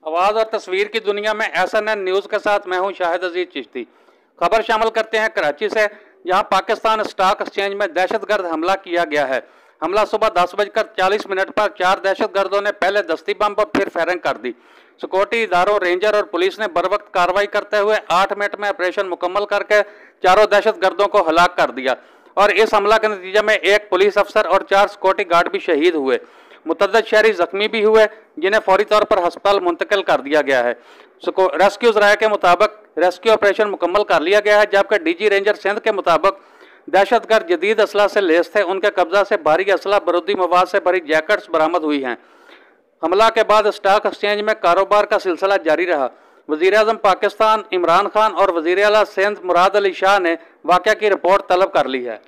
आवाज़ और तस्वीर की दुनिया में SNN न्यूज़ के साथ मैं हूं शाहिद अजीज चिश्ती। खबर शामिल करते हैं कराची से, जहां पाकिस्तान स्टॉक एक्सचेंज में दहशतगर्द हमला किया गया है। हमला सुबह 10:40 पर 4 दहशतगर्दों ने पहले दस्ती बम और फिर फायरिंग कर दी। सिक्योरिटी इदारों, रेंजर और पुलिस ने बर वक्त कार्रवाई करते हुए 8 मिनट में ऑपरेशन मुकम्मल करके चारों दहशतगर्दों को हलाक कर दिया और इस हमला के नतीजे में एक पुलिस अफसर और 4 सिक्योरिटी गार्ड भी शहीद हुए। मुतअद्दिद शहरी जख्मी भी हुए, जिन्हें फौरी तौर पर अस्पताल मुंतकिल कर दिया गया है। रेस्क्यू ज़राए के मुताबिक रेस्क्यू ऑपरेशन मुकम्मल कर लिया गया है, जबकि DG रेंजर सिंध के मुताबिक दहशतगर्द जदीद असला से लेस थे। उनके कब्जा से भारी असला, बारूदी मवाद से भरी जैकेट्स बरामद हुई हैं। हमला के बाद स्टॉक एक्सचेंज में कारोबार का सिलसिला जारी रहा। वज़ीर-ए-आज़म पाकिस्तान इमरान खान और वज़ीर आला सिंध मुराद अली शाह ने वाक़या की रिपोर्ट तलब कर ली है।